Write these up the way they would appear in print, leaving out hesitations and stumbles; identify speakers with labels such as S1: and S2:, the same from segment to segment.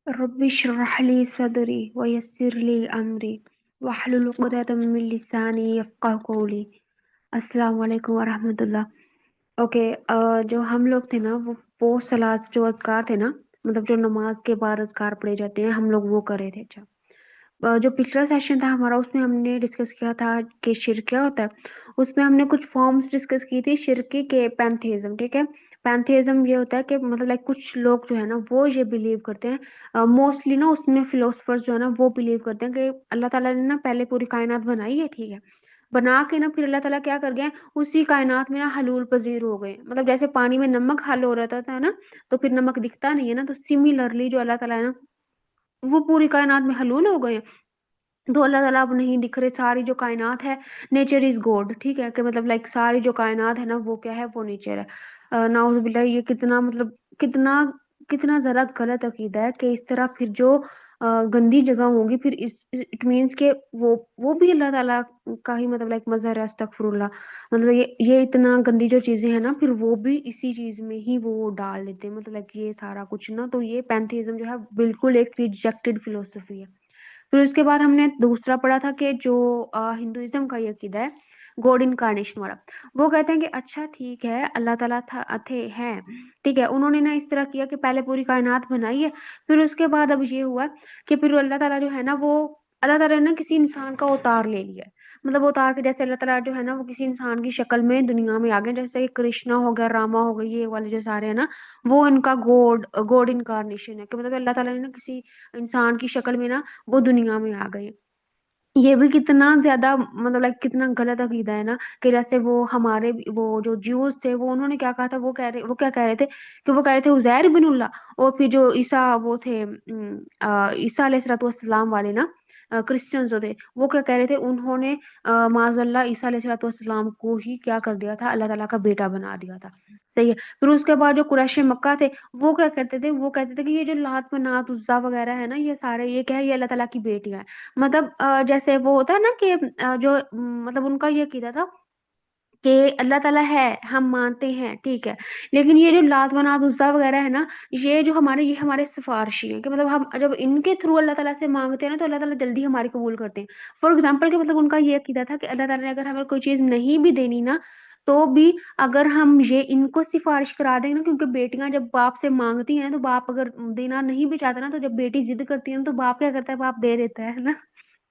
S1: Rabbi इश्रह ली सदरी वयस्सिर ली अमरी वहलुल उक़दतम मिन लिसानी यफ़क़हू क़ौली। अस्सलाम वालेकुम वरहमतुल्लाह। ओके, जो हम लोग थे ना वो सलात जो अज़कार थे ना, मतलब जो नमाज के बाद अज़कार पढ़े जाते हैं, हम लोग वो कर रहे थे। अच्छा, जो पिछला सेशन था हमारा उसमें हमने डिस्कस किया था कि शिर्क क्या होता है। उसमें हमने कुछ फॉर्म्स डिस्कस की थी शिर्क के पैंथेइज्म, ठीक है। पैंथेइज्म ये होता है कि मतलब लाइक कुछ लोग जो है ना वो ये बिलीव करते हैं, मोस्टली ना उसमें फिलोसफर्स जो है ना वो बिलीव करते हैं कि अल्लाह ताला ने ना पहले पूरी कायनात बनाई है, ठीक है। बना के ना फिर अल्लाह ताला क्या कर गए, उसी कायनात में ना हलूल पजीर हो गए। मतलब जैसे पानी में नमक हल हो रहता था ना, तो फिर नमक दिखता नहीं है ना, तो सिमिलरली जो अल्लाह ताला है ना वो पूरी कायनात में हलूल हो गए। तो अल्लाह ताला अब नहीं दिख रहे, सारी जो कायनात है, नेचर इज गॉड, ठीक है। कि मतलब लाइक सारी जो कायनात है ना वो क्या है, वो नेचर है। नाउजुबिल्लाह, ये कितना मतलब कितना कितना ज़्यादा गलत अकीदा है कि इस तरह फिर जो गंदी जगह होगी फिर इट मीन्स के वो भी अल्लाह ताला का ही मतलब लाइक मजहर है, अस्तगफुरुल्लाह। मतलब ये इतना गंदी जो चीज़ें हैं ना फिर वो भी इसी चीज़ में ही वो डाल देते हैं, मतलब लाइक ये सारा कुछ ना। तो ये पैंथेइज्म जो है बिल्कुल एक रिजेक्टेड फिलोसफी है। फिर उसके बाद हमने दूसरा पढ़ा था कि जो हिंदुइज्म का ये अकीदा है, गॉड इनकारनेशन वाला। वो कहते हैं कि अच्छा ठीक है, अल्लाह ताला था थे हैं, ठीक है। उन्होंने ना इस तरह किया कि पहले पूरी कायनात बनाई है, फिर उसके बाद अब ये हुआ कि फिर अल्लाह ताला जो है ना वो अल्लाह ताला ने ना किसी इंसान का अवतार ले लिया है। मतलब अवतार के जैसे अल्लाह ताला जो है ना वो किसी इंसान की शक्ल में दुनिया में आ गए, जैसे कि कृष्णा हो गया, रामा हो गई, ये वाले जो सारे है ना वो इनका गॉड गॉड इनकारनेशन है। कि मतलब अल्लाह ताला ने ना किसी इंसान की शक्ल में ना वो दुनिया में आ गए। ये भी कितना ज्यादा मतलब लाइक कितना गलत अकीदा है ना। कि जैसे वो हमारे वो जो ज्यूज थे वो उन्होंने क्या कहा था, वो क्या कह रहे थे कि वो कह रहे थे उजैर बिनुल्लाह। और फिर जो ईसा वो थे ईसा अलैहिस्सलाम वाले ना, क्रिश्चियंस जो थे वो क्या कह रहे थे, उन्होंने माजल्ला ईसा अलैहिस्सलाम को ही क्या कर दिया था, अल्लाह ताला का बेटा बना दिया था। सही है। फिर उसके बाद जो कुरैश मक्का थे वो क्या करते थे, वो कहते थे कि ये जो लात मनात उज्जा वगैरह है ना, ये सारे ये क्या है, ये अल्लाह ताला की बेटियां हैं। मतलब जैसे वो होता है ना कि जो मतलब उनका ये कीदा था कि अल्लाह ताला है, हम मानते हैं, ठीक है। लेकिन ये जो लात मनात उज़्ज़ा वगैरह है ना, ये हमारे सिफारशी हैं। कि मतलब हम जब इनके थ्रू अल्लाह ताला से मांगते हैं ना तो अल्लाह ताला जल्दी हमारी कबूल करते हैं। फॉर एग्जाम्पल कि मतलब उनका ये अकीदा था कि अल्लाह ताला ने अगर हमें कोई चीज नहीं भी देनी ना, तो भी अगर हम ये इनको सिफारिश करा देंगे ना, क्योंकि बेटियां जब बाप से मांगती हैं ना तो बाप अगर देना नहीं भी चाहता ना, तो जब बेटी जिद करती है ना तो बाप क्या करता है, बाप दे देता है ना।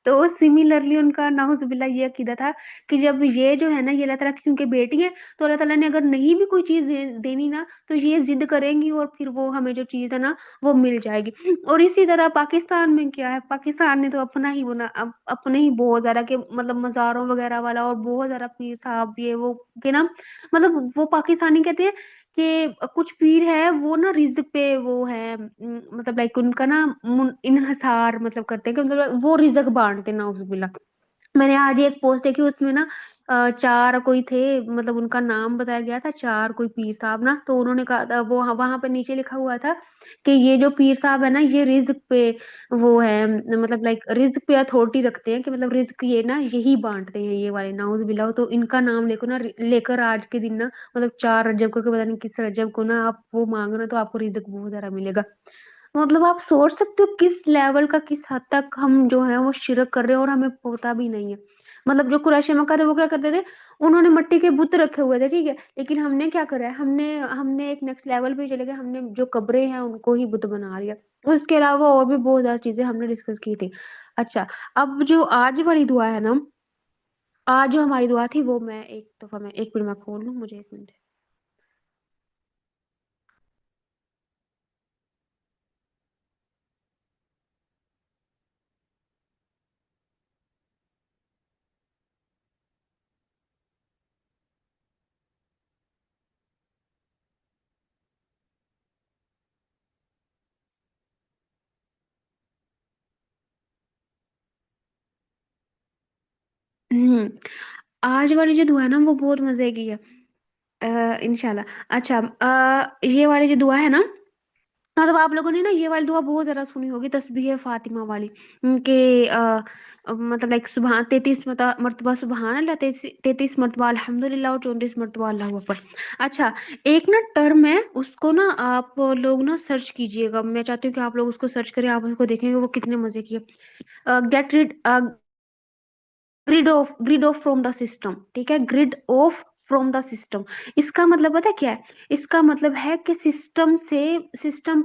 S1: तो सिमिलरली उनका नाउजुबिल्लाह ये अकीदा था कि जब ये जो है ना ये अल्लाह ताला की उनकी बेटी है, तो अल्लाह ताला ने अगर नहीं भी कोई चीज देनी ना तो ये जिद करेंगी और फिर वो हमें जो चीज है ना वो मिल जाएगी। और इसी तरह पाकिस्तान में क्या है, पाकिस्तान ने तो अपना ही बना अपने ही बहुत ज्यादा के मतलब मजारों वगैरह वाला और बहुत ज्यादा पीर साहब ये वो के ना, मतलब वो पाकिस्तानी कहते हैं कि कुछ पीर है वो ना रिज्क पे वो है, मतलब लाइक उनका ना इन्हिसार मतलब करते हैं कि मतलब वो रिज्क बांटते हैं, नाउजुबिल्ला। मैंने आज एक पोस्ट देखी उसमें ना चार कोई थे, मतलब उनका नाम बताया गया था, चार कोई पीर साहब ना, तो उन्होंने कहा था वो वहां पे नीचे लिखा हुआ था कि ये जो पीर साहब है ना ये रिज्क पे वो है, मतलब लाइक रिज्क पे अथॉरिटी रखते हैं। कि मतलब रिज्क ये ना यही बांटते हैं ये वाले, नाउज बिल्ला। तो इनका नाम लेकर आज के दिन ना मतलब 4 रजब को, कि पता नहीं किस रजब को ना आप वो मांग रहे हो तो आपको रिज्क बहुत ज्यादा मिलेगा। मतलब आप सोच सकते हो किस लेवल का, किस हद तक हम जो है वो शिरक कर रहे हैं और हमें पता भी नहीं है। मतलब जो कुरैश मक्का थे वो क्या करते थे, उन्होंने मिट्टी के बुत रखे हुए थे, ठीक है। लेकिन हमने क्या करा है, हमने हमने एक नेक्स्ट लेवल पे चले गए, हमने जो कब्रें हैं उनको ही बुत बना लिया। उसके अलावा और भी बहुत ज्यादा चीजें हमने डिस्कस की थी। अच्छा, अब जो आज वाली दुआ है ना, आज जो हमारी दुआ थी वो मैं एक दफा मैं एक मिनट में खोल लूँ, मुझे एक मिनट। हम्म आज वाली जो दुआ है ना वो बहुत मजे की है, इंशाल्लाह। अच्छा, ये वाली जो दुआ है ना मतलब आप लोगों ने ना ये वाली दुआ बहुत ज्यादा सुनी होगी, तस्बीह फातिमा वाली, कि मतलब लाइक सुबह 33 मरतबा सुबहान अल्लाह, 33 मरतबा अल्हम्दुलिल्लाह और 34 मरतबा अल्लाहू अकबर। अच्छा, एक ना टर्म है, उसको ना आप लोग ना सर्च कीजिएगा, मैं चाहती हूँ कि आप लोग उसको सर्च करें, आप उसको देखेंगे वो कितने मजे की है। Get rid grid off from the system, ठीक है, grid off from the system. इसका मतलब पता है क्या है? इसका मतलब है कि सिस्टम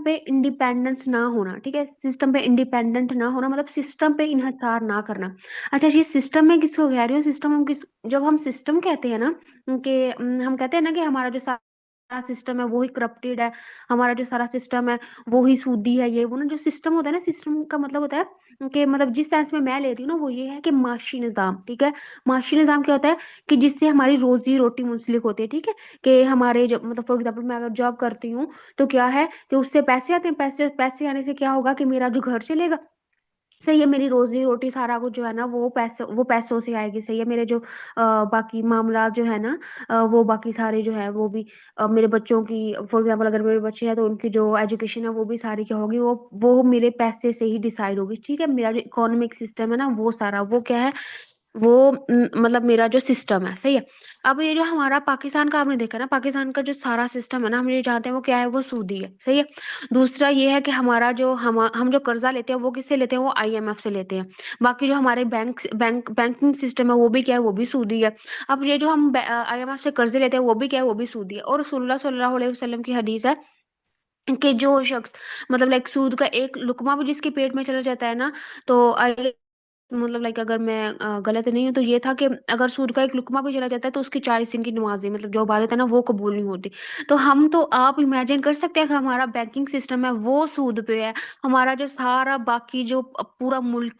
S1: पे इंडिपेंडेंस ना होना, ठीक है, सिस्टम पे इंडिपेंडेंट ना होना, मतलब सिस्टम पे इन्हिसार ना करना। अच्छा, ये सिस्टम में किसको कह रही हूँ? सिस्टम हम किस जब हम सिस्टम कहते हैं ना, कि हम कहते हैं ना कि हमारा जो सारा सिस्टम है वो ही करप्टेड है, हमारा जो सारा सिस्टम है वो ही सूदी है, ये वो ना, जो सिस्टम होता है ना, सिस्टम का मतलब होता है कि मतलब जिस सेंस में मैं ले रही हूँ ना वो ये है कि माशी निज़ाम, ठीक है। माशी निज़ाम क्या होता है? कि जिससे हमारी रोजी रोटी मुंसलिक होती है, ठीक है, कि हमारे जो मतलब फॉर एग्जाम्पल मैं अगर जॉब करती हूँ तो क्या है कि उससे पैसे आते हैं, पैसे पैसे आने से क्या होगा कि मेरा जो घर चलेगा, सही है, मेरी रोजी रोटी सारा कुछ जो है ना वो पैसों से आएगी, सही है, मेरे जो बाकी मामला जो है ना, वो बाकी सारे जो है वो भी मेरे बच्चों की, फॉर एग्जांपल अगर मेरे बच्चे हैं तो उनकी जो एजुकेशन है वो भी सारी क्या होगी, वो मेरे पैसे से ही डिसाइड होगी, ठीक है। मेरा जो इकोनॉमिक सिस्टम है ना वो सारा वो क्या है, वो मतलब मेरा जो सिस्टम है, सही है। अब ये जो हमारा पाकिस्तान का आपने देखा ना, पाकिस्तान का जो सारा सिस्टम है ना, हम ये जानते हैं वो क्या है, वो सूदी है, सही है। दूसरा ये है कि हमारा जो हम जो कर्जा लेते हैं वो किससे लेते हैं, वो आईएमएफ से लेते हैं। बाकी जो हमारे बैंकिंग सिस्टम है वो भी क्या है, वो भी सूदी है। अब ये जो हम आईएमएफ से कर्जे लेते हैं वो भी क्या है, वो भी सूदी है। और रसूलुल्लाह सल्लल्लाहु अलैहि वसल्लम की हदीस है कि जो शख्स मतलब लाइक सूद का एक लुकमा भी जिसके पेट में चला जाता है ना, तो मतलब लाइक अगर मैं गलत नहीं हूँ तो ये था कि अगर सूद का एक लुकमा भी चला जाता है तो उसकी 40 दिन की नमाजें, मतलब जो इबादत है ना वो कबूल नहीं होती। तो हम तो आप इमेजिन कर सकते हैं कि हमारा बैंकिंग सिस्टम है वो सूद पे है, हमारा जो सारा बाकी जो पूरा मुल्क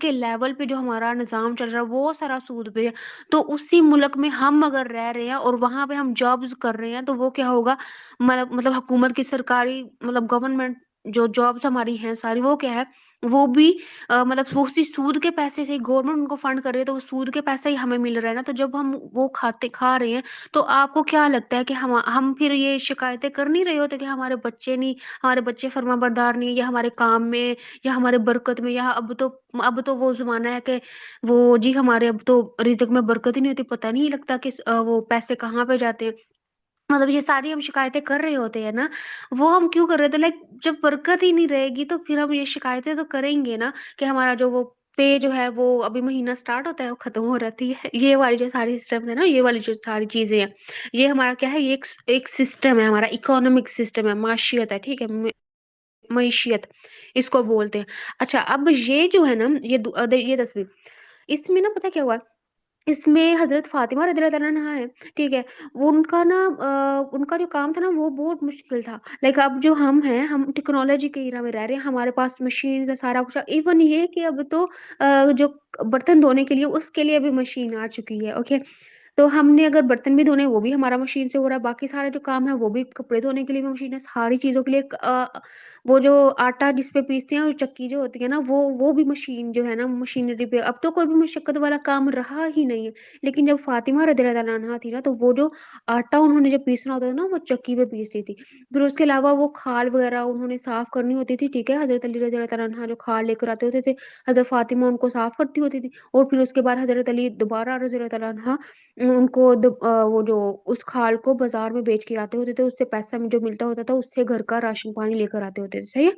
S1: के लेवल पे जो हमारा निज़ाम चल रहा है वो सारा सूद पे है। तो उसी मुल्क में हम अगर रह रहे हैं और वहां पे हम जॉब्स कर रहे हैं तो वो क्या होगा, मतलब हुकूमत की सरकारी मतलब गवर्नमेंट जो जॉब्स हमारी हैं सारी वो क्या है, वो भी मतलब वो उसी सूद के पैसे से ही गवर्नमेंट उनको फंड कर रही है, तो वो सूद के पैसे ही हमें मिल रहा है ना। तो जब हम वो खाते खा रहे हैं तो आपको क्या लगता है कि हम फिर ये शिकायतें कर नहीं रहे होते कि हमारे बच्चे फर्मा बरदार नहीं, या हमारे काम में, या हमारे बरकत में, या अब तो वो जमाना है कि वो जी हमारे अब तो रिज़्क में बरकत ही नहीं होती, पता नहीं लगता कि वो पैसे कहाँ पे जाते हैं। मतलब ये सारी हम शिकायतें कर रहे होते हैं ना, वो हम क्यों कर रहे थे? लाइक जब बरकत ही नहीं रहेगी तो फिर हम ये शिकायतें तो करेंगे ना, कि हमारा जो वो पे जो है वो अभी महीना स्टार्ट होता है वो खत्म हो जाती है। ये वाली जो सारी सिस्टम है ना, ये वाली जो सारी चीजें हैं, ये हमारा क्या है, ये एक सिस्टम है, हमारा इकोनॉमिक सिस्टम है, माशियत है, ठीक है, मईशियत इसको बोलते हैं। अच्छा, अब ये जो है ना, ये तस्वीर, इसमें ना पता क्या हुआ, इसमें हज़रत फ़ातिमा रज़ियल्लाहु अन्हा है, ठीक है? वो उनका ना उनका जो काम था ना वो बहुत मुश्किल था। लाइक अब जो हम हैं, हम टेक्नोलॉजी के एरा में रह रहे हैं, हमारे पास मशीन्स है, सारा कुछ है। इवन ये कि अब तो जो बर्तन धोने के लिए उसके लिए भी मशीन आ चुकी है, ओके? तो हमने अगर बर्तन भी धोने हैं वो भी हमारा मशीन से हो रहा है, बाकी सारा जो काम है वो भी, कपड़े धोने के लिए भी मशीन है, सारी चीज़ों के लिए वो जो आटा जिस पे पीसते हैं और चक्की जो होती है ना वो भी मशीन जो है ना, मशीनरी पे अब तो कोई भी मशक्कत वाला काम रहा ही नहीं है। लेकिन जब फातिमा रज़ियल्लाहु अन्हा थी ना तो वो जो आटा उन्होंने जब पीसना होता था ना वो चक्की पे पीसती थी। फिर उसके अलावा वो खाल वगैरह उन्होंने साफ करनी होती थी, ठीक है? हज़रत अली रज़ियल्लाहु अन्हा जो खाल लेकर आते होते थे, हज़रत फातिमा उनको साफ करती होती थी, और फिर उसके बाद हज़रत अली दोबारा रज़ियल्लाहु अन्हा वो जो उस खाल को बाज़ार में बेच के आते होते थे, उससे पैसा जो मिलता होता था, उससे घर का राशन पानी लेकर आते होते थे, सही है?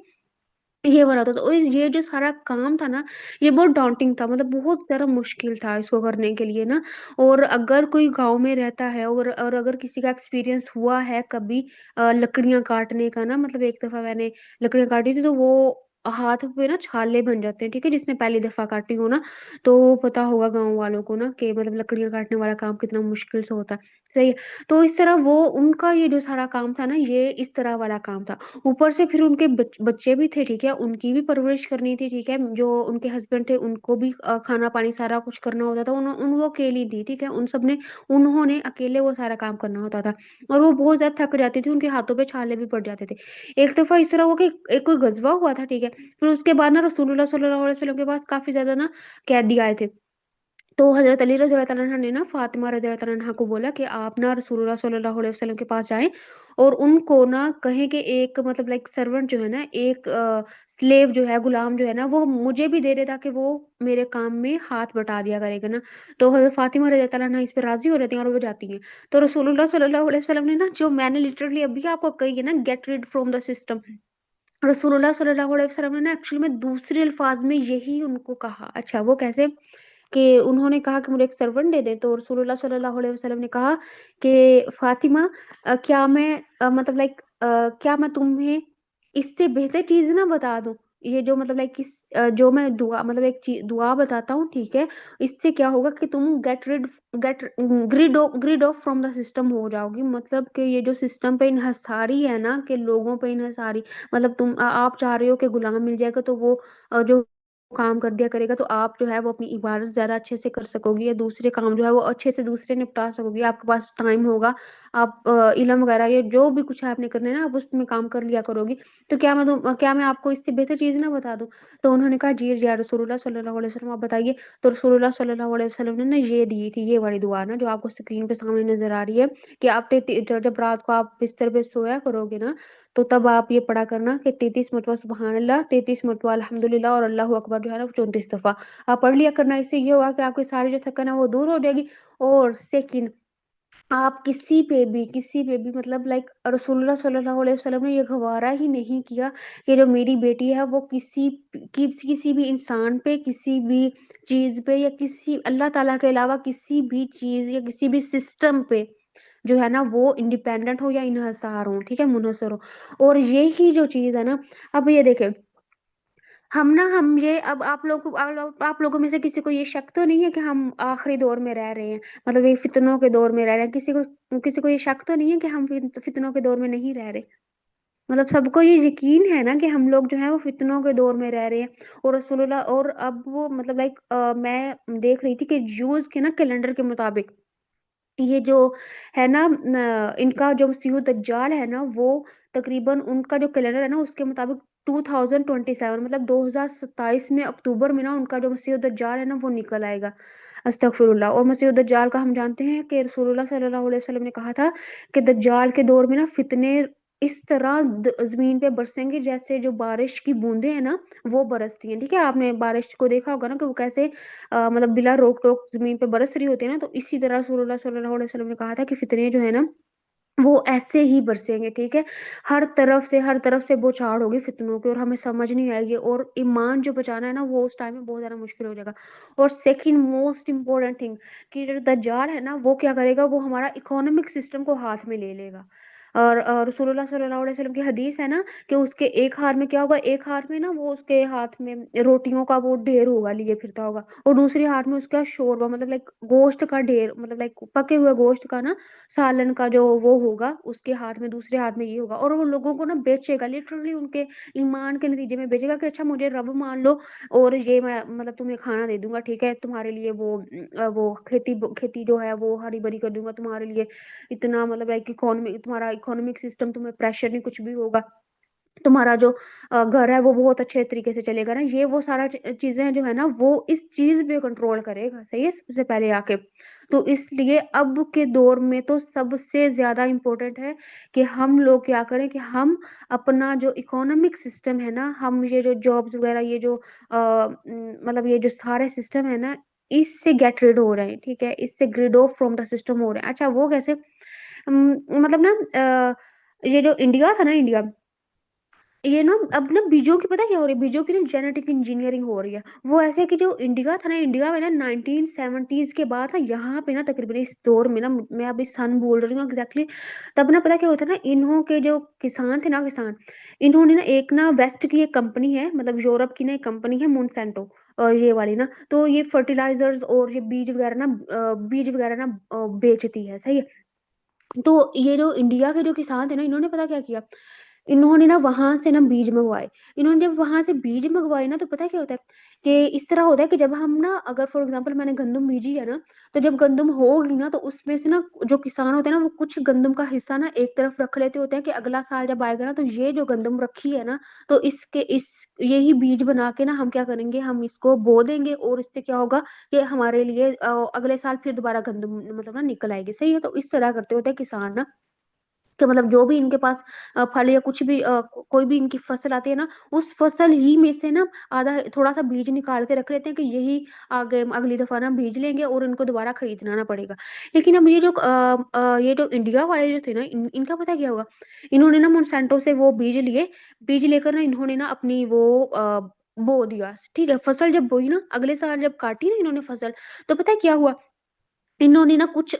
S1: ये वाला होता था, और ये जो सारा काम था ना, ये बहुत डॉन्टिंग था, मतलब बहुत ज़्यादा मुश्किल था इसको करने के लिए ना। और अगर कोई गाँव में रहता है और अगर किसी का एक्सपीरियंस हुआ है कभी लकड़ियाँ काटने का ना, मतलब एक दफ़ा मैंने लकड़ियाँ काटी थी तो वो हाथ पे ना छाले बन जाते हैं, ठीक है? जिसने पहली दफ़ा काटी हो ना, तो पता होगा गाँव वालों को ना कि मतलब लकड़ियाँ काटने वाला काम कितना मुश्किल से होता है, सही है? तो इस तरह वो उनका ये जो सारा काम था ना, ये इस तरह वाला काम था। ऊपर से फिर उनके बच्चे भी थे, ठीक है? उनकी भी परवरिश करनी थी, ठीक है? जो उनके हस्बैंड थे उनको भी खाना-पानी सारा कुछ करना होता था। वो अकेली थी, ठीक है? उन्होंने अकेले वो सारा काम करना होता था, और वो बहुत ज़्यादा थक जाती थी, उनके हाथों पे छाले भी पड़ जाते थे। एक दफ़ा इस तरह हुआ कि एक कोई गज़वा हुआ था, ठीक है? फिर उसके बाद ना रसूलुल्लाह सल्लल्लाहु अलैहि वसल्लम के पास काफ़ी ज़्यादा ना कैदी आए थे। तो हज़रत अली रज़ियल्लाहु अन्हा ने ना फ़ातिमा रज़ियल्लाहु अन्हा को बोला कि आप ना रसूलुल्लाह सल्लल्लाहु अलैहि वसल्लम के पास जाएँ اور उनको ना कहें कि एक मतलब लाइक सर्वेंट जो है ना, एक स्लेव जो है, गुलाम जो है ना, वो मुझे भी दे दे ताकि वो मेरे काम में हाथ बटा दिया करेगा ना। तो हज़रत फातिमा रज़ी अल्लाह अन्हा इस पे राज़ी हो जाती हैं और वो जाती हैं। तो रसूलुल्लाह सल्लल्लाहु अलैहि वसल्लम ने ना, जो मैंने लिटरली अभी आपको कही है ना, get rid from the system, रसूलुल्लाह सल्लल्लाहु अलैहि वसल्लम ने ना एक्चुअली में दूसरे अल्फाज में यही उनको कहा। अच्छा, वो कैसे? कि उन्होंने कहा कि मुझे एक सर्वेंट दे दें, तो रसूलुल्लाह सल्लल्लाहु अलैहि वसल्लम ने कहा कि फातिमा, क्या मैं मतलब लाइक क्या मैं तुम्हें इससे बेहतर चीज़ ना बता दूँ? ये जो मतलब लाइक जो मैं दुआ मतलब एक दुआ बताता हूँ, ठीक है? इससे क्या होगा कि तुम get rid off from the system हो जाओगी। मतलब कि ये जो सिस्टम पे इन्हिसारी है ना, कि लोगों पे इन्हिसारी, मतलब आप चाह रहे हो कि गुलाम मिल जाएगा तो वो जो काम कर दिया करेगा, तो आप जो है वो अपनी इबादत ज़्यादा अच्छे से कर सकोगी, या दूसरे काम जो है वो अच्छे से दूसरे निपटा सकोगी। आपके पास टाइम होगा, आप इल्म वगैरह या जो भी कुछ आपने करना है ना, आप उसमें काम कर लिया करोगी। तो क्या मैं आपको इससे बेहतर चीज़ ना बता दूँ? तो उन्होंने कहा, जी, या रसूलुल्लाह सल्लल्लाहु अलैहि वसल्लम, आप बताइए। तो रसूलुल्लाह सल्लल्लाहु अलैहि वसल्लम ने ना ये दी थी, ये वाली दुआ ना, जो आपको स्क्रीन पे सामने नज़र आ रही है, कि आप जब रात को आप बिस्तर पे सोया करोगे ना, तो तब आप ये पढ़ा करना कि 33 मरतबा सुबहान अल्लाह, 33 मरतबा अल्हम्दुलिल्लाह और अल्लाहू अकबर जो है ना, 34 दफ़ा आप पढ़ लिया करना। इससे ये होगा कि आपकी सारी जो थकन है वो दूर हो जाएगी। और सेकंड, आप किसी पे भी मतलब लाइक रसूलुल्लाह सल्लल्लाहु अलैहि वसल्लम ने ये गवारा ही नहीं किया कि जो मेरी बेटी है वो किसी भी इंसान पे, किसी भी चीज़ पे, या किसी अल्लाह ताला के अलावा किसी भी चीज़ या किसी भी सिस्टम पे जो है ना, वो इंडिपेंडेंट हो या इन्हिसार हो, ठीक है? मुनहसर हो। और यही जो चीज़ है ना, अब ये देखें, हम ये अब आप लोगों में से किसी को ये शक तो नहीं है कि हम आखिरी दौर में रह रहे हैं, मतलब ये फितनों के दौर में रह रहे हैं? किसी को ये शक तो नहीं है कि हम फितनों के दौर में नहीं रह रहे? मतलब सबको ये यकीन है ना कि हम लोग जो है वो फितनों के दौर में रह रहे हैं। और रसूलुल्लाह, और अब वो मतलब लाइक मैं देख रही थी कि ज्यूज के ना कैलेंडर के मुताबिक ये जो है ना, इनका जो मसीह दज्जाल है ना, वो तकरीबन उनका जो कैलेंडर है ना, उसके मुताबिक 2027 मतलब 2027 में अक्टूबर में ना, उनका जो मसीह दज्जाल है ना, वो निकल आएगा। अस्तगफिरुल्लाह। और मसीह दज्जाल का हम जानते हैं कि रसूलुल्लाह सल्लल्लाहु अलैहि वसल्लम ने कहा था कि दज्जाल के दौर में ना फितने इस तरह जमीन पे बरसेंगे, जैसे जो बारिश की बूंदे हैं ना, वो बरसती हैं, ठीक है? आपने बारिश को देखा होगा ना, कि वो कैसे मतलब बिला रोक टोक जमीन पे बरस रही होती है ना, तो इसी तरह रसूलुल्लाह सल्लल्लाहु अलैहि वसल्लम ने कहा था कि फितने जो है ना, वो ऐसे ही बरसेंगे, ठीक है? हर तरफ से बौछार होगी फितनों की, और हमें समझ नहीं आएगी, और ईमान जो बचाना है ना, वो उस टाइम में बहुत ज़्यादा मुश्किल हो जाएगा। और सेकंड मोस्ट इम्पोर्टेंट थिंग, कि जो दज्जाल है ना, वो क्या करेगा, वो हमारा इकोनॉमिक सिस्टम को हाथ में ले लेगा। और रसूलुल्लाह सल्लल्लाहु अलैहि वसल्लम की हदीस है ना, कि उसके एक हाथ में क्या होगा, एक हाथ में ना, वो उसके हाथ में रोटियों का वो ढेर होगा, लिए फिरता होगा, और दूसरे हाथ में उसका शोरबा, मतलब लाइक गोश्त का ढेर, मतलब लाइक पके हुए गोश्त का ना, सालन का जो वो होगा उसके हाथ में, दूसरे हाथ में ये होगा, और वो लोगों को ना बेचेगा, लिटरली उनके ईमान के नतीजे में बेचेगा, कि अच्छा मुझे रब मान लो, और ये मैं मतलब तुम्हें खाना दे दूंगा, ठीक है? तुम्हारे लिए वो खेती जो है वो हरी भरी कर दूंगा तुम्हारे लिए, इतना मतलब लाइक तुम्हारा इकोनॉमिक सिस्टम, तुम्हें प्रेशर नहीं कुछ भी होगा, तुम्हारा जो घर है वो बहुत अच्छे तरीके से चलेगा ना, ये वो सारा चीजें जो है ना, वो इस चीज पे कंट्रोल करेगा, सही है? सबसे पहले आके, तो इसलिए अब के दौर में तो सबसे ज्यादा इम्पोर्टेंट है कि हम लोग क्या करें, कि हम अपना जो इकोनॉमिक सिस्टम है ना, हम ये जो जॉब्स वगैरह, ये जो मतलब ये जो सारे सिस्टम है ना, इससे गेट रिड हो रहे हैं, ठीक है? इससे grid off from the system हो रहे हैं। अच्छा, वो कैसे? मतलब ना, ये जो इंडिया था ना, इंडिया, ये ना अब ना बीजों की पता क्या हो रही है? बीजों की ना जेनेटिक इंजीनियरिंग हो रही है। वो ऐसे है कि जो इंडिया था ना, इंडिया में ना 1970s के बाद ना, यहाँ पे ना तकरीबन इस दौर में ना, मैं अभी सन बोल रही हूँ एग्जैक्टली, तब ना पता क्या होता है ना, इन्हों के जो किसान थे ना, किसान, इन्होंने ना एक ना वेस्ट की एक कंपनी है, मतलब यूरोप की ना एक कंपनी है, मोनसेंटो, ये वाली ना, तो ये फर्टिलाइजर्स और ये बीज वगैरह ना बेचती है, सही है? तो ये जो इंडिया के जो किसान थे ना, इन्होंने पता क्या किया, इन्होंने ना वहां से ना बीज मंगवाए। इन्होंने जब वहां से बीज मंगवाए ना, तो पता क्या होता है, कि इस तरह होता है कि जब हम ना, अगर फॉर एग्जांपल मैंने गंदम बीजी है ना, तो जब गंदम होगी ना, तो उसमें से ना जो किसान होते हैं ना, वो कुछ गंदम का हिस्सा ना एक तरफ रख लेते होते हैं, कि अगला साल जब आएगा ना, तो ये जो गंदम रखी है ना, तो इस यही बीज बना के ना हम क्या करेंगे, हम इसको बो देंगे, और इससे क्या होगा कि हमारे लिए अगले साल फिर दोबारा गंदम मतलब ना निकल आएगी, सही है? तो इस तरह करते होते हैं किसान ना। कि मतलब जो भी इनके पास फल या कुछ भी कोई भी इनकी फसल आती है ना, उस फसल ही में से ना आधा थोड़ा-सा बीज निकाल के रख लेते हैं कि यही आगे अगली दफ़ा ना बीज लेंगे और इनको दोबारा खरीदना ना पड़ेगा। लेकिन अब ये जो इंडिया वाले जो थे ना, इनका पता है क्या हुआ? इन्होंने ना मोनसैंटो से वो बीज लिए, बीज लेकर ना इन्होंने ना अपनी वो बो दिया, ठीक है? फसल जब बोई ना, अगले साल जब काटी ना इन्होंने फसल, तो पता है क्या हुआ? इन्होंने ना कुछ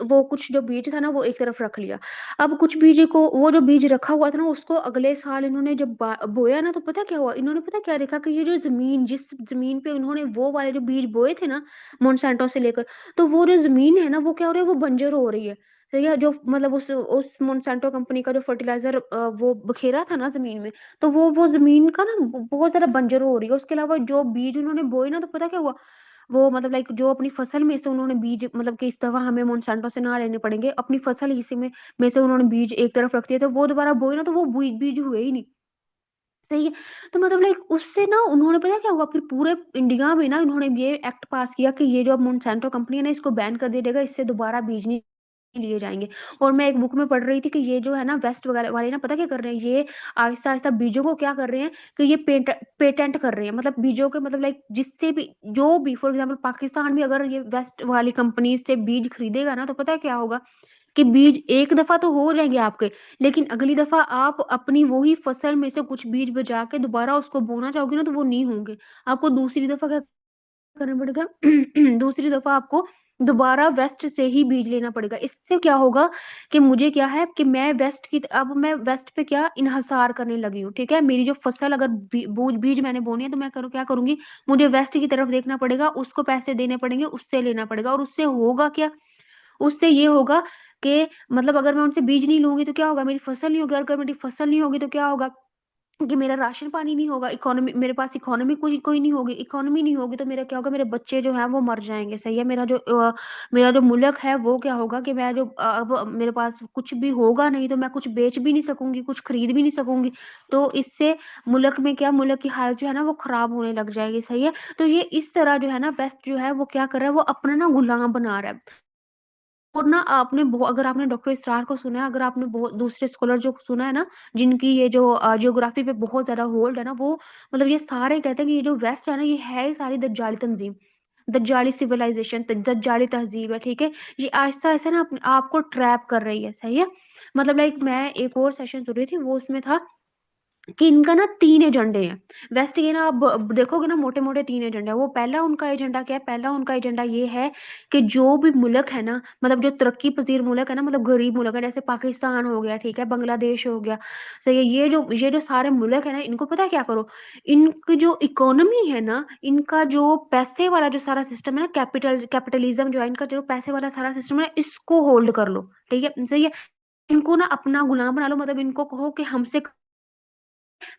S1: जो बीज था ना वो एक तरफ रख लिया। अब कुछ बीज को वो जो बीज रखा हुआ था ना उसको अगले साल इन्होंने जब बोया ना तो पता क्या हुआ? इन्होंने पता क्या देखा कि ये जो ज़मीन जिस ज़मीन पे उन्होंने वो वाले जो बीज बोए थे ना मोनसैंटो से लेकर, तो वो जो ज़मीन है ना वो क्या हो रहा है? वो बंजर हो रही है। सही है? जो मतलब उस मोनसैंटो कंपनी का जो फर्टिलाइज़र वो बखेरा था ना ज़मीन में, तो वो ज़मीन का ना बहुत ज़्यादा बंजर हो रही है। उसके अलावा जो बीज उन्होंने बोए ना तो पता क्या हुआ? वो मतलब लाइक जो अपनी फसल में से उन्होंने बीज मतलब कि इस दफ़ा हमें मोनसैंटो से ना लेने पड़ेंगे, अपनी फसल इसी में से उन्होंने बीज एक तरफ रख दिए, तो वो दोबारा बोए ना तो वो बीज हुए ही नहीं। सही है। तो मतलब लाइक उससे ना उन्होंने पता है क्या हुआ? फिर पूरे इंडिया में ना उन्होंने ये एक्ट पास किया कि ये जो अब मोनसैंटो कंपनी है ना इसको बैन कर दिया जाएगा, इससे दोबारा बीज नहीं लिए जाएँगे। और मैं एक बुक में पढ़ रही थी कि ये जो है ना वेस्ट वगैरह वाले ना पता क्या कर रहे हैं? ये आहिस्ता-आहिस्ता बीजों को क्या कर रहे हैं कि ये पेटेंट कर रहे हैं। मतलब बीजों के मतलब लाइक जिससे भी जो भी फॉर एग्ज़ाम्पल पाकिस्तान भी अगर ये वेस्ट वाली कंपनी से बीज खरीदेगा ना तो पता है क्या होगा? कि बीज एक दफ़ा तो हो जाएँगे आपके, लेकिन अगली दफ़ा आप अपनी वो ही फसल में से कुछ बीज बचा के दोबारा उसको बोना चाहोगे ना तो वो नहीं होंगे। आपको दूसरी दफ़ा क्या करना पड़ेगा? दूसरी दफ़ा आपको दोबारा वेस्ट से ही बीज लेना पड़ेगा। इससे क्या होगा कि मुझे क्या है कि अब मैं वेस्ट पे क्या इन्हसार करने लगी हूँ, ठीक है? मेरी जो फसल अगर बीज मैंने बोनी है तो मैं क्या करूँगी? मुझे वेस्ट की तरफ देखना पड़ेगा, उसको पैसे देने पड़ेंगे, उससे लेना पड़ेगा और उससे होगा क्या? उससे ये होगा कि मतलब अगर मैं उनसे बीज नहीं लूँगी तो क्या होगा? मेरी फसल नहीं होगी और अगर मेरी फसल नहीं होगी तो क्या होगा? कि मेरा राशन पानी नहीं होगा, इकोनॉमी मेरे पास इकोनॉमी कोई कोई नहीं होगी, इकोनॉमी नहीं होगी तो मेरा क्या होगा? मेरे बच्चे जो हैं वो मर जाएँगे, सही है? मेरा जो मुल्क है वो क्या होगा कि मैं अब मेरे पास कुछ भी होगा नहीं तो मैं कुछ बेच भी नहीं सकूँगी, कुछ खरीद भी नहीं सकूँगी। तो इससे मुल्क की हालत जो है ना वो खराब होने लग जाएगी, सही है? तो ये इस तरह जो है ना वेस्ट जो है वो क्या कर रहा है? वो अपना ना गुलाम बना रहा है। और ना अगर आपने डॉक्टर इसरार को सुना है, अगर आपने दूसरे स्कॉलर जो सुना है ना, जिनकी ये जो ज्योग्राफी पे बहुत ज़्यादा होल्ड है ना, वो मतलब ये सारे कहते हैं कि ये जो वेस्ट है ना, ये है ही सारी दज्जाली तंज़ीम, दज्जाली सिविलाइज़ेशन, दज्जाली तहज़ीब है, ठीक है? ये आहिस्ता-आहिस्ता ना आपको ट्रैप कर रही है, सही है? मतलब लाइक मैं एक और सेशन सुन रही थी, वो उसमें था कि इनका ना 3 एजेंडे हैं। वेस्ट के ना अब देखोगे ना मोटे-मोटे 3 एजेंडे हैं। वो पहला उनका एजेंडा क्या है? पहला उनका एजेंडा ये है कि जो भी मुल्क है ना, मतलब जो तरक्की-पज़ीर मुल्क है ना, मतलब गरीब मुल्क है, जैसे पाकिस्तान हो गया, ठीक है? बांग्लादेश हो गया, सही है? ये जो सारे मुल्क है ना, इनको पता है क्या करो? इनकी जो इकोनॉमी है ना, इनका जो पैसे वाला जो सारा सिस्टम है ना, कैपिटलिज़्म जो है, इनका जो पैसे वाला सारा सिस्टम है, इसको होल्ड कर लो, ठीक है? सही है? इनको ना अपना गुलाम बना लो, मतलब इनको कहो कि हमसे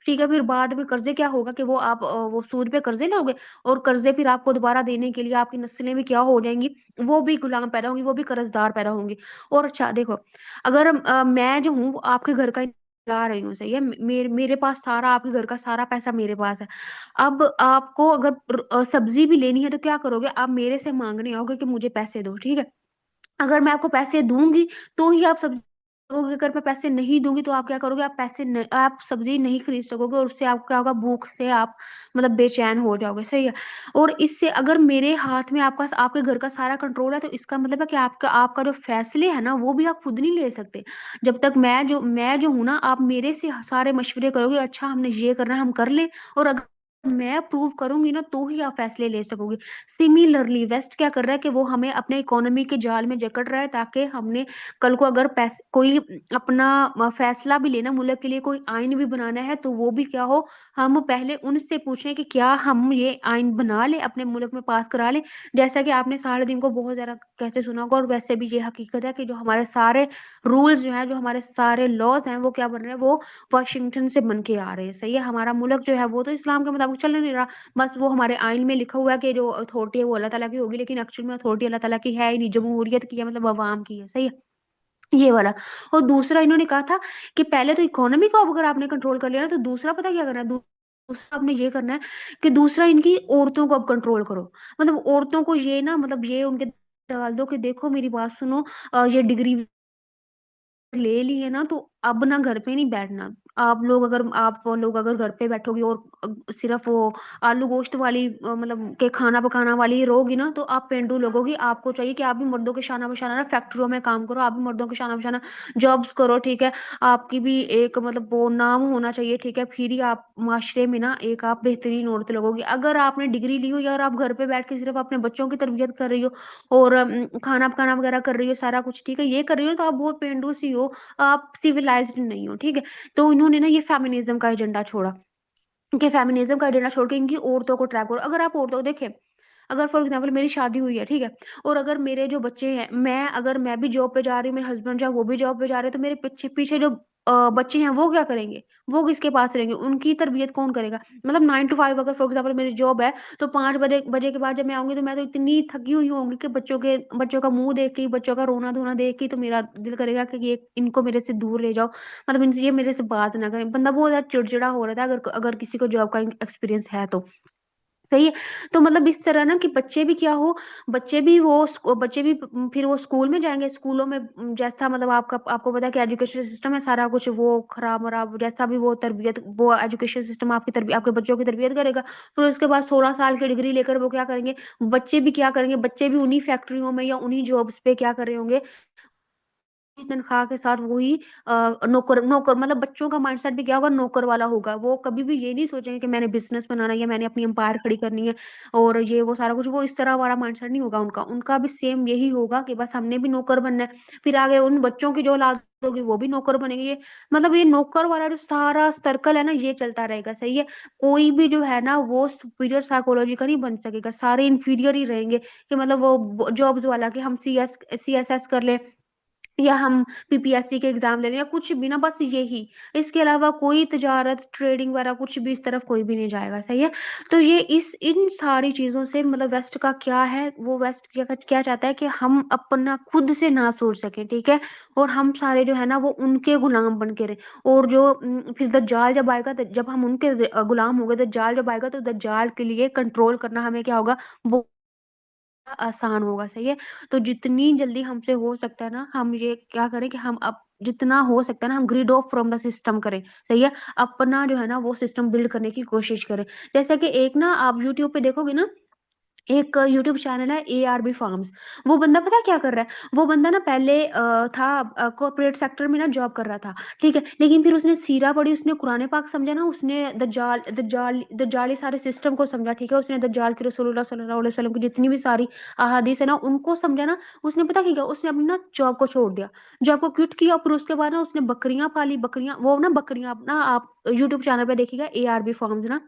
S1: ठीक है, फिर बाद में कर्ज़े क्या होगा कि वो सूद पे कर्ज़े लोगे और कर्ज़े फिर आपको दोबारा देने के लिए आपकी नस्लें भी क्या हो जाएँगी, वो भी गुलाम पैदा होंगी, वो भी कर्ज़दार पैदा होंगी। और अच्छा देखो, अगर मैं जो हूँ आपके घर का चला रही हूँ, सही है? मेरे पास सारा आपके घर का सारा पैसा मेरे पास है। अब आपको अगर सब्ज़ी भी लेनी है तो क्या करोगे? आप मेरे से माँगने आओगे कि मुझे पैसे दो, ठीक है? अगर मैं आपको पैसे दूँगी, तो ही आप सब्ज़ी लोगे, अगर मैं पैसे नहीं दूँगी तो आप क्या करोगे? आप सब्ज़ी नहीं खरीद सकोगे और उससे आपको क्या होगा? भूख से आप मतलब बेचैन हो जाओगे, सही है? और इससे अगर मेरे हाथ में आपके घर का सारा कंट्रोल है, तो इसका मतलब है कि आपका आपका जो फ़ैसले हैं ना, वो भी आप खुद नहीं ले सकते। जब तक मैं जो हूँ ना, आप मेरे से सारे मशवरे करोगे, अच्छा हमने ये करना है, हम कर लें और अगर मैं अप्रूव करूँगी ना, तो ही आप फ़ैसले ले सकोगे। सिमिलरली वेस्ट क्या कर रहा है कि वो हमें अपने इकोनॉमी के जाल में जकड़ रहा है ताकि हमने कल को अगर कोई अपना फैसला भी लेना मुल्क के लिए कोई आइन भी बनाना है तो वो भी क्या हो हम पहले उनसे पूछें कि क्या हम ये आइन बना लें अपने मुल्क में पास करा लें। जैसा कि आपने सारे दिन को बहुत ज़्यादा कहते सुना होगा और वैसे भी ये हकीकत है कि जो हमारे सारे रूल्स जो हैं, जो हमारे सारे लॉज़ हैं वो क्या बन रहे हैं वो वाशिंगटन से बन के आ रहे हैं, सही है? हमारा मुल्क जो है वो तो इस्लाम के मुताबिक चल नहीं रहा। बस वो हमारे आइन में लिखा हुआ है कि जो अथॉरिटी है वो अल्लाह ताला की होगी, लेकिन एक्चुअल में अथॉरिटी अल्लाह ताला की है ही नहीं, जमहूरियत की है मतलब अवाम की है, सही है? ये वाला। और दूसरा इन्होंने कहा था कि पहले तो इकोनॉमी को अब अगर आपने कंट्रोल कर लिया ना, तो दूसरा पता क्या करना है? दूसरा आपने ये करना है कि दूसरा इनकी औरतों को अब कंट्रोल करो। मतलब औरतों को ये ना मतलब ये उनके डाल दो कि देखो मेरी बात सुनो ये डिग्री ले ली है ना, तो अब ना घर पे नहीं बैठना। आप लोग अगर घर पे बैठोगे और सिर्फ वो आलू गोश्त वाली मतलब के खाना पकाना वाली ही रहोगी ना, तो आप पेंडू लगोगी। आपको चाहिए कि आप भी मर्दों के शाना बशाना ना फैक्ट्रियों में काम करो, आप भी मर्दों के शाना बशाना जॉब्स करो, ठीक है। आपकी भी एक मतलब वो नाम होना चाहिए, ठीक है। फिर ही आप माशरे में ना एक आप बेहतरीन औरत लगोगी। अगर आपने डिग्री ली हो या आप घर पे बैठ के सिर्फ अपने बच्चों की तरबियत कर रही हो और खाना पकाना वगैरह कर रही हो, सारा कुछ ठीक है, ये कर रही हो, तो आप बहुत पेंडू सी हो, आप सिविलाइज्ड नहीं हो, ठीक है। तो इन्होंने ना ये फेमिनिज्म का एजेंडा छोड़ा, कि फेमिनिज्म का एजेंडा छोड़ के इनकी औरतों को ट्रैप करो। अगर आप औरतों देखें, अगर फॉर एग्जांपल मेरी शादी हुई है, ठीक है, और अगर मेरे जो बच्चे हैं, मैं भी जॉब पे जा रही हूँ, मेरे हस्बैंड जो है वो भी जॉब पे जा रहे हैं, तो मेरे पीछे पीछे जो बच्चे हैं वो क्या करेंगे? वो किसके पास रहेंगे? उनकी तरबियत कौन करेगा? मतलब 9 to 5 अगर फॉर एग्जांपल मेरी जॉब है, तो 5 बजे बजे के बाद जब मैं आऊंगी, तो मैं तो इतनी थकी हुई होंगी कि बच्चों का मुंह देख के, बच्चों का रोना धोना देख के तो मेरा दिल करेगा कि ये इनको मेरे से दूर ले जाओ, मतलब इनसे ये मेरे से बात ना करें। बंदा बहुत ज्यादा चिड़चिड़ा हो रहा था, अगर अगर किसी को जॉब का एक्सपीरियंस है तो सही है। तो मतलब इस तरह ना कि बच्चे भी क्या हो, बच्चे भी फिर वो स्कूल में जाएंगे, स्कूलों में जैसा मतलब आपको पता है कि एजुकेशन सिस्टम है, सारा कुछ वो खराब वराब, जैसा भी वो एजुकेशन सिस्टम आपके बच्चों की तरबियत करेगा। फिर उसके बाद 16 साल की डिग्री लेकर वो क्या करेंगे? बच्चे भी क्या करेंगे? बच्चे भी उन्हीं फैक्ट्रियों में या उन्हीं जॉब्स पे क्या कर रहे होंगे? तनख्वाह के साथ वही नौकर नौकर मतलब बच्चों का माइंडसेट भी क्या होगा? नौकर वाला होगा। वो कभी भी ये नहीं सोचेंगे कि मैंने बिजनेस बनाना है या मैंने अपनी एम्पायर खड़ी करनी है और ये वो सारा कुछ, वो इस तरह वाला माइंडसेट नहीं होगा उनका। उनका भी सेम यही होगा कि बस हमने भी नौकर बनना है। फिर आगे उन बच्चों की जो औलाद होगी वो भी नौकर बनेंगे। ये मतलब ये नौकर वाला जो सारा सर्कल है ना, ये चलता रहेगा, सही है। कोई भी जो है ना वो सुपीरियर साइकोलॉजी का नहीं बन सकेगा, सारे इंफीरियर ही रहेंगे। कि मतलब वो जॉब्स वाला कि हम CSS कर ले, या हम PPSC के एग्जाम ले रहे हैं, या कुछ भी ना, बस यही। इसके अलावा कोई तजारत ट्रेडिंग वगैरह कुछ भी इस तरफ कोई भी नहीं जाएगा, सही है। तो ये इस इन सारी चीजों से मतलब वेस्ट का क्या है, वो वेस्ट क्या क्या चाहता है कि हम अपना खुद से ना सोच सके, ठीक है। और हम सारे जो है ना वो उनके गुलाम बन के रहे। और जो फिर दज्जाल जब आएगा, जब हम उनके गुलाम हो गए, दज्जाल जब आएगा, तो दज्जाल के लिए कंट्रोल करना हमें क्या होगा? वो आसान होगा, सही है। तो जितनी जल्दी हमसे हो सकता है ना, हम ये क्या करें कि हम अब जितना हो सकता है ना, हम grid off from the system करें, सही है। अपना जो है ना वो सिस्टम बिल्ड करने की कोशिश करें। जैसे कि एक ना आप यूट्यूब पे देखोगे ना, एक यूट्यूब चैनल है ARB फार्म्स। वो बंदा पता है क्या कर रहा है? वो बंदा ना पहले था कॉर्पोरेट सेक्टर में ना जॉब कर रहा था, ठीक है। लेकिन फिर उसने सीरा पढ़ी, उसने कुरान पाक समझा ना, उसने दज्जाली सारे सिस्टम को समझा, ठीक है। उसने दज्जाल की रसूलुल्लाह सल्लल्लाहु अलैहि वसल्लम की जितनी भी सारी अहादीस है ना उनको समझा ना। उसने पता क्या किया? उसने अपनी ना जॉब को छोड़ दिया, जॉब को क्विट किया। फिर उसके बाद ना उसने बकरियां पाली, बकरियां वो ना बकरियां अपना आप यूट्यूब चैनल पे देखिएगा ARB फार्म्स ना।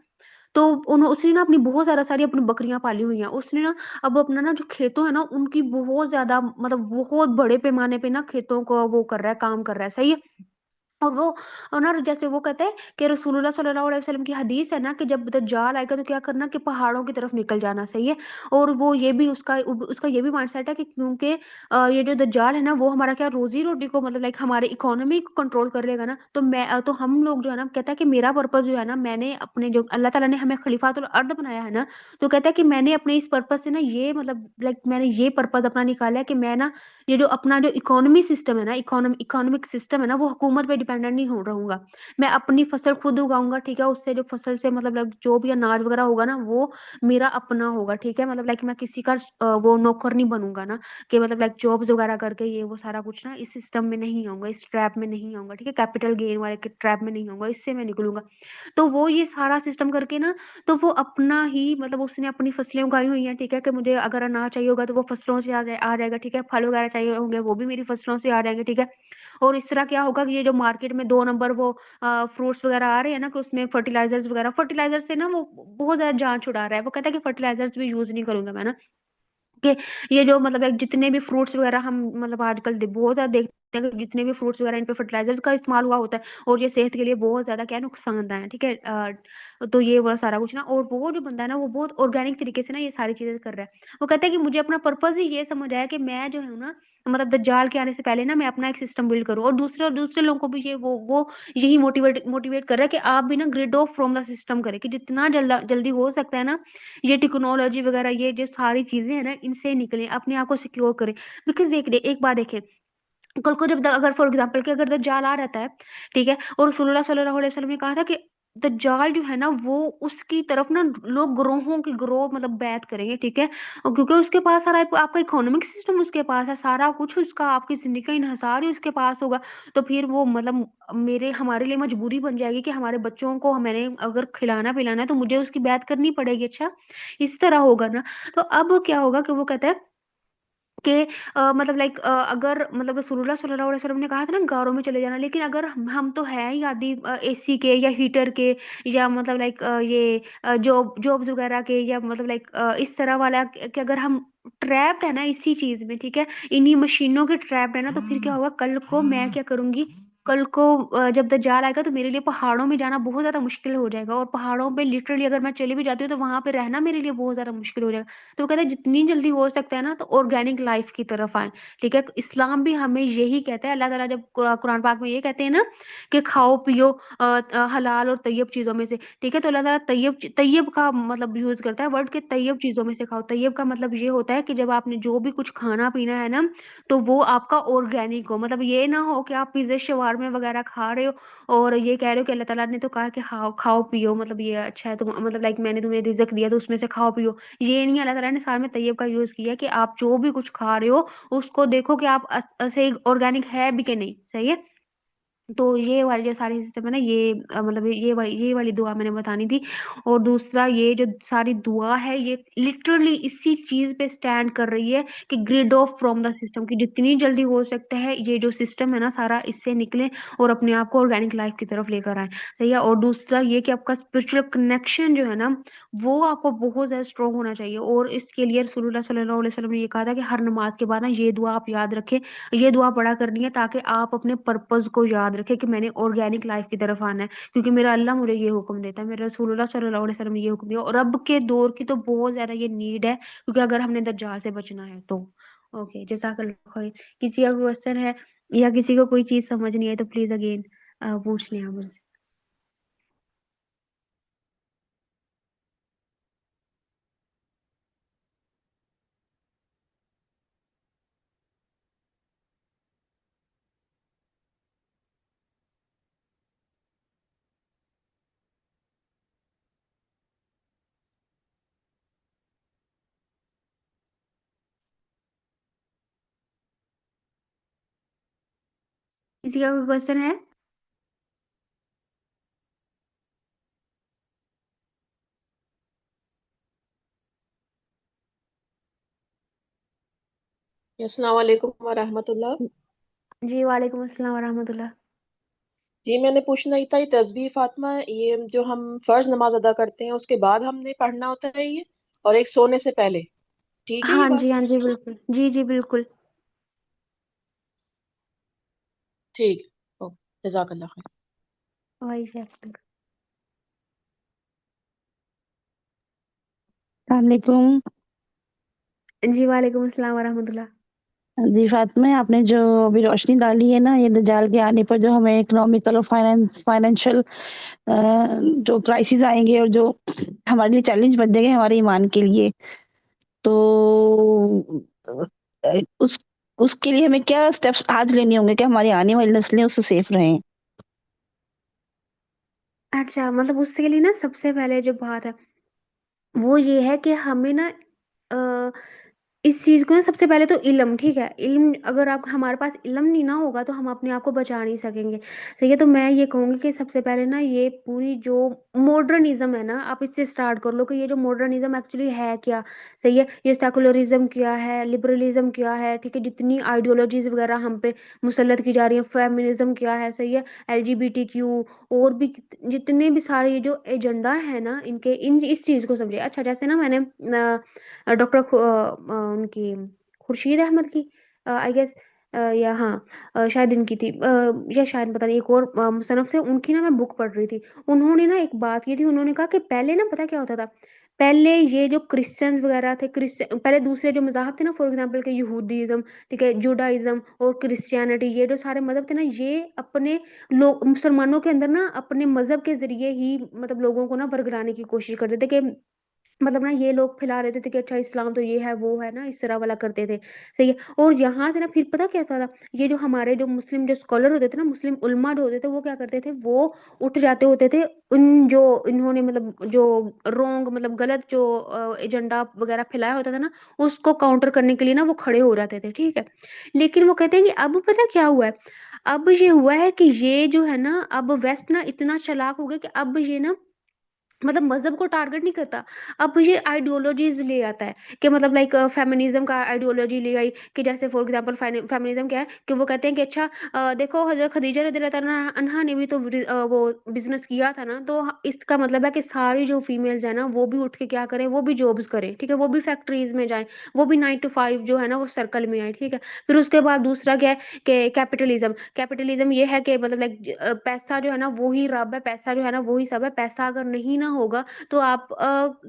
S1: तो उसने ना अपनी बहुत ज्यादा सारी अपनी बकरियां पाली हुई हैं। उसने ना अब अपना ना जो खेतों है ना उनकी बहुत ज्यादा मतलब बहुत बड़े पैमाने पे ना खेतों को वो कर रहा है, काम कर रहा है, सही है। और वो और ना जैसे वो कहते हैं कि रसूलुल्लाह सल्लल्लाहु अलैहि वसल्लम की हदीस है ना कि जब दज्जाल आएगा तो क्या करना कि पहाड़ों की तरफ निकल जाना, सही है। और वो ये भी उसका ये भी माइंडसेट है कि क्योंकि ये जो दज्जाल है ना वो हमारा क्या रोजी रोटी को मतलब लाइक हमारे इकोनॉमी को कंट्रोल कर लेगा ना। तो हम लोग जो है ना कहता है कि मेरा पर्पस जो है ना, मैंने अपने जो अल्लाह ताला ने हमें खलीफातुल अर्द बनाया है ना, तो कहता है कि मैंने अपने इस पर्पस से ना ये मतलब लाइक मैंने ये पर्पस अपना निकाला है कि मैं ना ये जो अपना जो इकोनॉमी सिस्टम है ना, इकोनॉमिक सिस्टम है ना, वो हुकूमत पे डिपेंडेंट नहीं हो रहूंगा। मैं अपनी फसल खुद उगाऊंगा, ठीक है। उससे जो फसल से मतलब जो भी अनाज वगैरह होगा ना वो मेरा अपना होगा, ठीक है। मतलब लाइक मैं किसी का वो नौकर नहीं बनूंगा ना, कि मतलब लाइक जॉब्स वगैरह करके ये वो सारा कुछ ना इस सिस्टम में नहीं आऊंगा, इस ट्रैप में नहीं आऊंगा, ठीक है। कैपिटल गेन वाले के ट्रैप में नहीं आऊंगा, इससे मैं निकलूंगा। तो वो ये सारा सिस्टम करके ना, तो वो अपना ही मतलब उसने अपनी फसलें उगाई हुई हैं, ठीक है। कि मुझे अगर अनाज चाहिए होगा तो वो फसलों से आ जाएगा, ठीक है। फल वगैरह चाहिए होंगे वो भी मेरी फसलों से आ जाएंगे, ठीक है। और इस तरह क्या होगा कि ये जो मार्केट में 2 नंबर वो फ्रूट्स वगैरह आ रहे हैं ना, कि उसमें फर्टिलाइजर से ना वो बहुत ज्यादा जान छुड़ा रहा है। वो कहता है कि फर्टिलाइजर्स भी यूज नहीं करूंगा मैं ना, कि ये जो मतलब like जितने भी फ्रूट्स वगैरह हम मतलब आजकल बहुत ज्यादा देखते हैं कि जितने भी फ्रूट्स वगैरह इन पे फर्टिलाइजर्स का इस्तेमाल हुआ होता है, और ये सेहत के लिए बहुत ज्यादा क्या नुकसानदायक है, ठीक है। तो ये वाला सारा कुछ ना, और वो जो बंदा है ना वो बहुत ऑर्गेनिक तरीके से ना ये सारी चीजें कर रहा है। वो कहता है कि मुझे अपना पर्पस ही ये समझ आया कि मैं जो है ना मतलब दज्जाल के आने से पहले ना मैं अपना एक सिस्टम बिल्ड करूँ, और दूसरे दूसरे लोगों को भी ये वो यही मोटिवेट कर रहा है कि आप भी ना grid off from the system करें, कि जितना जल्दी हो सकता है ना ये टेक्नोलॉजी वगैरह ये जो सारी चीजें हैं ना इनसे निकले, अपने आप को सिक्योर करें। बिकॉज देख एक बात देखें, कल को जब अगर फॉर एग्जाम्पल कि अगर दज्जाल आ रहता है, ठीक है, और रसूलुल्लाह सल्लल्लाहु अलैहि वसल्लम ने कहा था कि दज्जाल जो है ना वो उसकी तरफ ना लोग ग्रोहों की ग्रोह मतलब बैत करेंगे, ठीक है, और क्योंकि उसके पास सारा आपका इकोनॉमिक सिस्टम उसके पास है, सारा कुछ उसका आपकी जिंदगी का इन्हिसार ही उसके पास होगा। तो फिर वो मतलब मेरे हमारे लिए मजबूरी बन जाएगी कि हमारे बच्चों को मैंने अगर खिलाना पिलाना है तो मुझे उसकी बैत करनी पड़ेगी। अच्छा, इस तरह होगा ना। तो अब क्या होगा कि वो कहता है कि मतलब लाइक अगर मतलब रसूलुल्लाह सल्लल्लाहु अलैहि वसल्लम ने कहा था ना गारों में चले जाना, लेकिन अगर हम तो है ही आदि एसी के या हीटर के या मतलब लाइक ये जॉब जॉब्स वगैरह के या मतलब लाइक इस तरह वाला कि अगर हम ट्रैप्ड है ना इसी चीज में, ठीक है, इन्हीं मशीनों के ट्रैप्ड है ना, तो फिर क्या होगा, कल को मैं क्या करूंगी, कल को जब दज्जाल आएगा तो मेरे लिए पहाड़ों में जाना बहुत ज्यादा मुश्किल हो जाएगा, और पहाड़ों पे लिटरली अगर मैं चली भी जाती हूँ तो वहां पे रहना मेरे लिए बहुत ज्यादा मुश्किल हो जाएगा। तो वो कहते हैं जितनी जल्दी हो सकता है ना तो ऑर्गेनिक लाइफ की तरफ आए, ठीक है। इस्लाम भी हमें यही कहता है, अल्लाह ताला जब कुरान पाक में ये कहते हैं ना कि खाओ पियो हलाल और तैयब चीजों में से, ठीक है, तो अल्लाह ताला तैयब तैयब का मतलब यूज करता है वर्ड के, तैयब चीजों में से खाओ। तैयब का मतलब ये होता है कि जब आपने जो भी कुछ खाना पीना है ना तो वो आपका ऑर्गेनिक हो, मतलब ये ना हो कि आप पिज्जे शवारमे वगैरह खा रहे हो और ये कह रहे हो कि अल्लाह ताला ने तो कहा कि खाओ खाओ पियो, मतलब ये अच्छा है, तो मतलब लाइक मैंने तुम्हें रिजक दिया तो उसमें से खाओ पियो। ये नहीं, अल्लाह ताला ने सारे में तैयब का यूज किया कि आप जो भी कुछ खा रहे हो उसको देखो कि आप सही ऑर्गेनिक है भी कि नहीं, सही है। तो ये वाली जो सारी सिस्टम है ना ये मतलब ये वाली दुआ मैंने बतानी थी। और दूसरा ये जो सारी दुआ है ये लिटरली इसी चीज पे स्टैंड कर रही है कि grid off from the system, कि जितनी जल्दी हो सकता है ये जो सिस्टम है ना सारा इससे निकले और अपने आप को ऑर्गेनिक लाइफ की तरफ लेकर आए, सही है। और दूसरा ये कि आपका स्पिरिचुअल कनेक्शन जो है ना वो आपको बहुत ज्यादा स्ट्रोंग होना चाहिए, और इसके लिए रसूलुल्लाह सल्लल्लाहु अलैहि वसल्लम ने ये कहा था कि हर नमाज के बाद ना ये दुआ आप याद रखें, ये दुआ पढ़ा करनी है ताकि आप अपने पर्पस को याद रखें कि मैंने ऑर्गेनिक लाइफ की तरफ आना है, क्योंकि मेरा अल्लाह मुझे ये हुक्म देता है, मेरा रसूलुल्लाह सल्लल्लाहु अलैहि वसल्लम ने ये हुक्म दिया, और अब के दौर की तो बहुत ज्यादा ये नीड है, क्योंकि अगर हमने दज्जाल से बचना है तो। ओके, जज़ाकल्लाह खैर। किसी का क्वेश्चन है या किसी को कोई चीज समझ नहीं है तो प्लीज अगेन पूछ लें आप मुझसे। किसी का कोई क्वेश्चन है?
S2: अस्सलाम वालेकुम वरहमतुल्लाह।
S1: जी वालेकुम अस्सलाम वरहमतुल्लाह।
S2: जी मैंने पूछना ही था, ये तस्बीह फातिमा ये जो हम फर्ज नमाज अदा करते हैं उसके बाद हमने पढ़ना होता है ये, और एक सोने से पहले, ठीक है ये
S1: हाँ
S2: बात?
S1: जी, हाँ जी, बिल्कुल, जी जी बिल्कुल।
S2: ठीक है, ओके, जज़ाकल्लाह खैर।
S1: वही है।
S3: वालेकुम।
S1: जी वालेकुम अस्सलाम वरहमतुल्लाह।
S3: जी फातिमा, आपने जो अभी रोशनी डाली है ना ये दज्जाल के आने पर जो हमें इकोनॉमिकल और फाइनेंशियल जो क्राइसिस आएंगे और जो हमारे लिए चैलेंज बन जाएंगे हमारे ईमान के लिए, तो उस उसके लिए हमें क्या स्टेप्स आज लेने होंगे कि हमारी आने वाली नस्लें उससे सेफ रहें?
S1: अच्छा, मतलब उसके लिए ना सबसे पहले जो बात है वो ये है कि हमें ना अ, इस चीज़ को ना सबसे पहले तो इल्म, ठीक है? इल्म अगर आप हमारे पास इल्म नहीं ना होगा तो हम अपने आप को बचा नहीं सकेंगे। सही है? तो मैं ये कहूँगी कि सबसे पहले ना ये पूरी जो मॉडर्निज़्म है ना आप इससे स्टार्ट कर लो कि ये जो मॉडर्निज़्म एक्चुअली है क्या? सही है? ये सेकुलरिज़्म क्या है? लिबरलिज़्म क्या है? ठीक है? जितनी आइडियोलॉजीज़ वगैरह हम पे मुसल्लत की जा रही है, फेमिनिज़्म क्या है? सही है? एलजीबीटीक्यू और भी जितने भी सारे ये जो एजेंडा है ना इनके इन इस चीज़ को समझिए। अच्छा, जैसे ना मैंने डॉक्टर उनकी खुर्शीद अहमद की आई गेस या हाँ शायद इनकी थी या शायद पता नहीं एक और मुसन्निफ थे उनकी ना मैं बुक पढ़ रही थी। उन्होंने ना एक बात की थी, उन्होंने कहा कि पहले ना पता क्या होता था, पहले ये जो क्रिश्चियंस वगैरह थे, क्रिश्चियन पहले दूसरे जो मज़ाहब थे ना फॉर एग्जांपल के यहूदीज़्म, ठीक है, जुडाइज़्म और क्रिश्चियनिटी, ये जो सारे मज़हब थे ना ये अपने लोग मुसलमानों के अंदर ना अपने मज़हब के ज़रिए ही मतलब लोगों को ना बरगलाने की कोशिश करते थे कि मतलब ना ये लोग फैला रहे थे कि अच्छा इस्लाम तो ये है वो है ना, इस तरह वाला करते थे। सही है। और यहाँ से ना फिर पता क्या था, ये जो हमारे जो मुस्लिम जो स्कॉलर होते थे ना, मुस्लिम उलमा जो होते थे, वो क्या करते थे, वो उठ जाते होते थे, उन जो इन्होंने मतलब जो रोंग मतलब गलत जो एजेंडा वगैरह फैलाया होता था ना, उसको काउंटर करने के लिए ना वो खड़े हो जाते थे, ठीक है। लेकिन वो कहते हैं कि अब पता क्या हुआ है, अब ये हुआ है कि ये जो है ना, अब वेस्ट ना इतना चालाक हो गया कि अब ये ना मतलब मज़हब को टारगेट नहीं करता। अब ये आइडियोलॉजीज़ ले आता है कि मतलब लाइक फेमिनिज़्म का आइडियोलॉजी ले आई कि जैसे फॉर एग्ज़ाम्पल फेमिनिज़्म क्या है कि वो कहते हैं कि अच्छा देखो हज़रत खदीजा रज़ियल्लाहु तआला अन्हा ने भी तो वो बिज़नेस किया था ना, तो इसका मतलब है कि सारी जो फीमेल्स हैं ना, वो भी उठ के क्या करें, वो भी जॉब्स करें, ठीक है? वो भी फैक्ट्रीज़ में जाएँ, वो भी 9 टू 5 जो है ना, वो सर्कल में आएँ, ठीक है? फिर उसके बाद दूसरा क्या है कि कैपिटलिज़्म। कैपिटलिज़्म ये है कि मतलब लाइक पैसा जो है ना, वो ही रब है, पैसा जो है ना, वो ही सब है। पैसा अगर नहीं ना होगा तो आप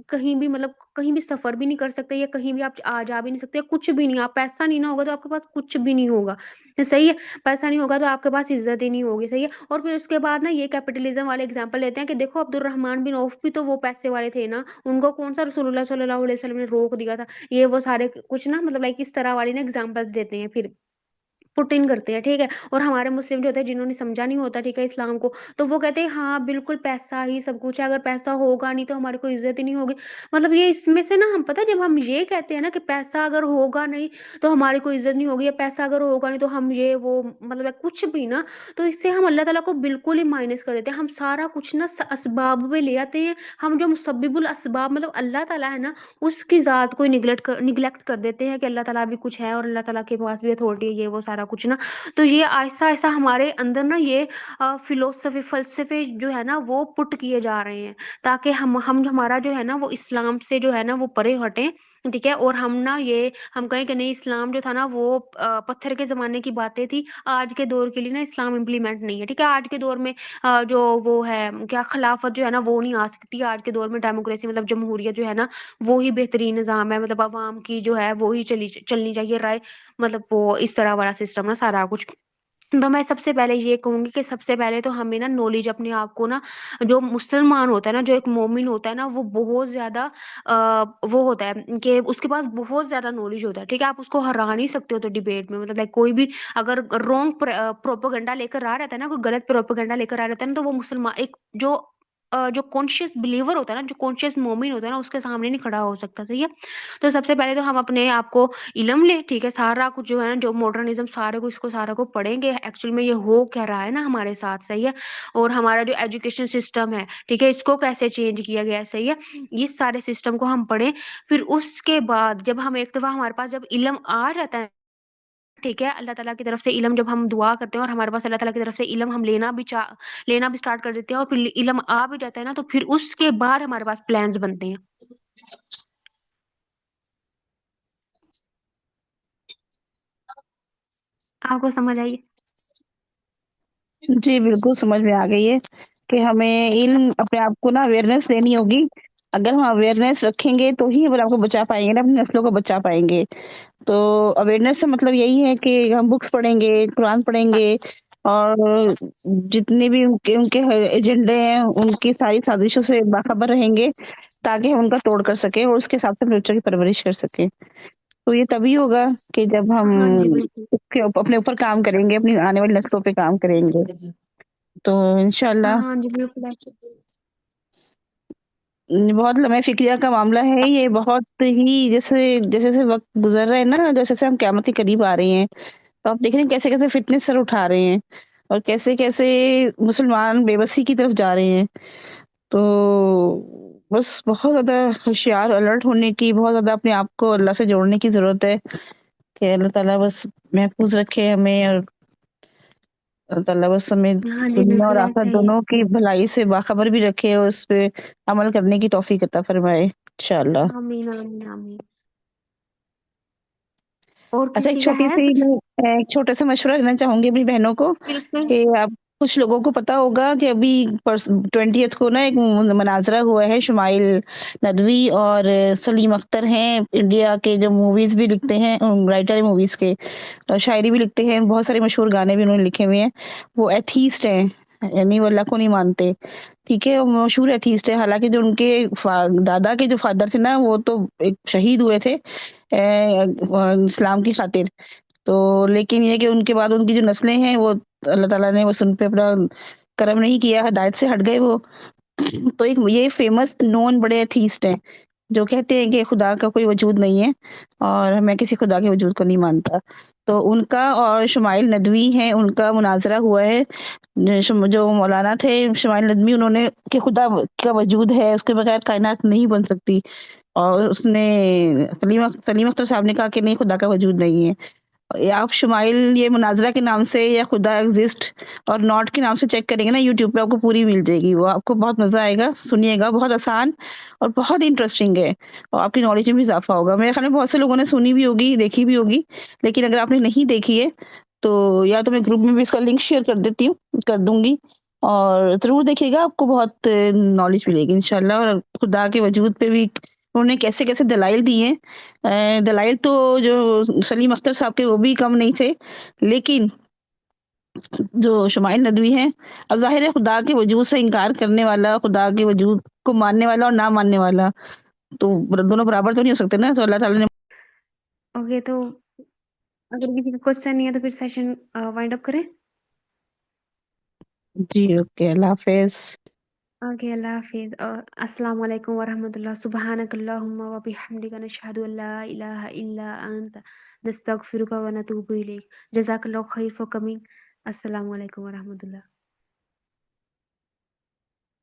S1: कहीं भी मतलब कहीं भी सफ़र भी नहीं कर सकते, या कहीं भी आप आ जा भी नहीं सकते, कुछ भी नहीं। आप पैसा नहीं ना होगा तो आपके पास कुछ भी नहीं होगा। सही है? पैसा नहीं होगा तो आपके पास इज़्ज़त ही नहीं होगी, सही है? और फिर उसके बाद ना ये कैपिटलिज़्म वाले एग्ज़ाम्पल लेते हैं कि देखो अब्दुर्रहमान बिन औफ भी तो वो पैसे वाले थे ना, उनको कौन-सा रसूलुल्लाह सल्लल्लाहु अलैहि वसल्लम ने रोक दिया था। ये वो सारे कुछ ना मतलब लाइक इस तरह वाली ना एग्ज़ाम्पल्स देते हैं फिर। पुट इन करते हैं, ठीक है? और हमारे मुस्लिम जो होते हैं जिन्होंने समझा नहीं होता, ठीक है, इस्लाम को, तो वो कहते हैं हाँ, बिल्कुल पैसा ही सब कुछ है, अगर पैसा होगा नहीं तो हमारी कोई इज़्ज़त ही नहीं होगी। मतलब ये इसमें से ना हम पता है जब हम ये कहते हैं ना कि पैसा अगर होगा नहीं तो हमारी कोई इज़्ज़त नहीं होगी, या पैसा अगर होगा नहीं तो हम ये वो मतलब कुछ भी ना, तो इससे हम अल्लाह ताला को बिल्कुल ही माइनस कर देते हैं। हम सारा कुछ ना असबाब में ले आते हैं। हम जो मुसब्बिबुल असबाब मतलब अल्लाह ताला है ना, उसकी ज़ात को निग्लेक्ट कर देते हैं कि अल्लाह ताला भी कुछ है और अल्लाह ताला के पास भी अथॉरिटी है, ये वो सारा कुछ ना। तो ये आहिस्ता-आहिस्ता हमारे अंदर ना ये फ़िलॉसफ़ी फ़लसफ़े जो है ना वो पुट किए जा रहे हैं, ताकि हम जो हमारा जो है ना वो इस्लाम से जो है ना वो परे हटें, ठीक है? और हम ना ये हम कहें कि नहीं, इस्लाम जो था ना वो पत्थर के ज़माने की बातें थी, आज के दौर के लिए ना इस्लाम इम्प्लीमेंट नहीं है, ठीक है? आज के दौर में जो वो है क्या खिलाफत जो है ना वो नहीं आ सकती। आज के दौर में डेमोक्रेसी मतलब जमहूरियत जो है ना, वो ही बेहतरीन निज़ाम है, मतलब अवाम की जो है वो ही चलनी चाहिए राय, मतलब वो इस तरह वाला सिस्टम ना सारा कुछ। तो मैं सबसे पहले ये कहूँगी कि सबसे पहले तो हमें ना नॉलेज अपने आप को ना, जो मुसलमान होता है ना, जो एक मोमिन होता है ना, वो बहुत ज़्यादा वो होता है कि उसके पास बहुत ज़्यादा नॉलेज होता है, ठीक है? आप उसको हरा नहीं सकते हो तो डिबेट में, मतलब लाइक कोई भी अगर रॉन्ग प्रोपेगेंडा लेकर आ रहता है ना, कोई गलत प्रोपेगेंडा लेकर आ रहता है ना, तो वो मुसलमान एक जो कॉन्शियस बिलीवर होता है ना, जो कॉन्शियस मोमिन होता है ना, उसके सामने नहीं खड़ा हो सकता, सही है? तो सबसे पहले तो हम अपने आप को इल्म लें, ठीक है? सारा कुछ जो है ना, जो मॉडर्निज़्म सारे को इसको सारा को पढ़ेंगे, एक्चुअल में ये हो क्या रहा है ना हमारे साथ, सही है? और हमारा जो एजुकेशन सिस्टम है, ठीक है? इसको कैसे चेंज किया गया है, सही है? ये सारे सिस्टम को हम पढ़ें, फिर उसके बाद जब हम एक दफ़ा हमारे पास जब इल्म आ जाता है, ठीक है? अल्लाह ताला की तरफ से इल्म जब हम दुआ करते हैं और हमारे पास अल्लाह ताला की तरफ से इल्म हम लेना भी स्टार्ट कर देते हैं और फिर इल्म आ भी जाता है ना, तो फिर उसके बाद हमारे पास प्लान्स बनते हैं। आपको समझ आई?
S3: जी, बिल्कुल समझ में आ गई है कि हमें इल्म अपने आप को ना अवेयरनेस लेनी होगी। अगर हम अवेयरनेस रखेंगे तो ही अपने आप को बचा पाएँगे ना, अपनी नस्लों को बचा पाएँगे। तो अवेयरनेस से मतलब यही है कि हम बुक्स पढ़ेंगे, कुरान पढ़ेंगे और जितने भी उनके उनके एजेंडे हैं, उनकी सारी साजिशों से बाखबर रहेंगे, ताकि हम उनका तोड़ कर सकें और उसके हिसाब से अपने बच्चों की परवरिश कर सकें। तो ये तभी होगा कि जब हम
S1: हाँ जी, बिल्कुल।
S3: अपने ऊपर काम करेंगे, अपनी आने वाली नस्लों पे काम करेंगे। तो इंशाल्लाह
S1: हाँ जी, बिल्कुल ऐसे।
S3: बहुत लम्हे फ़िक्रिया का मामला है ये, बहुत ही जैसे-जैसे वक़्त गुज़र रहा है ना, जैसे-जैसे हम क़यामत के करीब आ रहे हैं, तो आप देख रहे हैं कैसे-कैसे फ़ितने सर उठा रहे हैं और कैसे-कैसे मुसलमान बेबसी की तरफ जा रहे हैं। तो बस बहुत ज़्यादा होशियार, अलर्ट होने की, बहुत ज़्यादा अपने आप को अल्लाह से जोड़ने की ज़रूरत है कि अल्लाह ताला बस महफ़ूज़ रखे हमें और अल्लाह ताला बस हमें
S1: हाँ जी,
S3: दुनिया और
S1: बिल्कुल
S3: आखिरत
S1: ऐसा ही है।
S3: दोनों की भलाई से बाखबर भी रखे और उस पे अमल करने की तौफ़ीक अता फ़रमाए, इंशाअल्लाह।
S1: आमीन, आमीन, आमीन। और
S3: अच्छा, एक
S1: किसी का है
S3: छोटी-सी
S1: कुछ?
S3: मैं एक छोटा-सा मशवरा देना चाहूँगी अपनी बहनों को
S1: बिल्कुल।
S3: कि आप कुछ लोगों को पता होगा कि अभी 20th को ना एक मनाज़रा हुआ है, शुमाइल नदवी और सलीम अख्तर हैं, इंडिया के जो मूवीज़ भी लिखते हैं, राइटर हैं मूवीज़ के और शायरी भी लिखते हैं, बहुत सारे मशहूर गाने भी उन्होंने लिखे हुए हैं। वो एथीस्ट हैं। यानी वो अल्लाह को नहीं मानते, ठीक है? वो मशहूर एथीस्ट है, हालाँकि जो उनके दादा के जो फादर थे ना, वो तो एक शहीद हुए थे इस्लाम की खातिर। तो लेकिन ये है कि उनके बाद उनकी जो नस्लें हैं, वो अल्लाह ताला ने बस उन पे अपना करम नहीं किया, हिदायत से हट गए वो। तो एक ये फ़ेमस नोन बड़े एथीस्ट हैं, जो कहते हैं कि खुदा का कोई वजूद नहीं है और मैं किसी खुदा के वजूद को नहीं मानता। तो उनका और शुमाइल नदवी हैं, उनका मुनाज़रा हुआ है। जो मौलाना थे शुमाइल नदवी, उन्होंने कि खुदा का वजूद है, उसके बगैर कायनात नहीं बन सकती। और उसने सलीम अख्तर साहब ने कहा कि नहीं, खुदा का वजूद नहीं है। आप शुमाइल ये मुनाज़रा के नाम से या खुदा एग्जिस्ट और नॉट के नाम से चेक करेंगे ना यूट्यूब पे, आपको पूरी मिल जाएगी। वो आपको बहुत मज़ा आएगा, सुनिएगा, बहुत आसान और बहुत इंटरेस्टिंग है और आपकी नॉलेज में भी इज़ाफ़ा होगा। मेरे ख़्याल में बहुत से लोगों ने सुनी भी होगी, देखी भी होगी, लेकिन अगर आपने नहीं देखी है, तो या तो मैं ग्रुप में भी इसका लिंक शेयर कर देती हूँ, कर दूँगी और ज़रूर देखिएगा, आपको बहुत नॉलेज मिलेगी इंशाअल्लाह। और खुदा के वजूद पे भी उन्होंने कैसे-कैसे दलाइल दिए हैं। दलाइल तो जो सलीम अख्तर साहब के वो भी कम नहीं थे, लेकिन जो शुमाइल नदवी हैं, अब ज़ाहिर है खुदा के वजूद से इनकार करने वाला, खुदा के वजूद को मानने वाला और ना मानने वाला, तो दोनों बराबर तो नहीं हो सकते ना। तो अल्लाह ताला ने
S1: ओके, तो अगर किसी का क्वेश्चन नहीं है तो फिर सेशन वाइंड अप करें।
S3: जी, ओके, अल्लाह हाफ़िज़।
S1: ओके, अल्लाह हाफिज़। अस्सलाम वालेकुम वरहमतुल्लाह। सुब्हानकल्लाहुम्मा व बिहम्दिका नशहदु अल्ला इलाहा इल्ला अंता नस्तगफिरुका व नतूबु इलैक। जज़ाकल्लाहु खैर फॉर कमिंग। अस्सलाम वालेकुम वरहमतुल्लाह।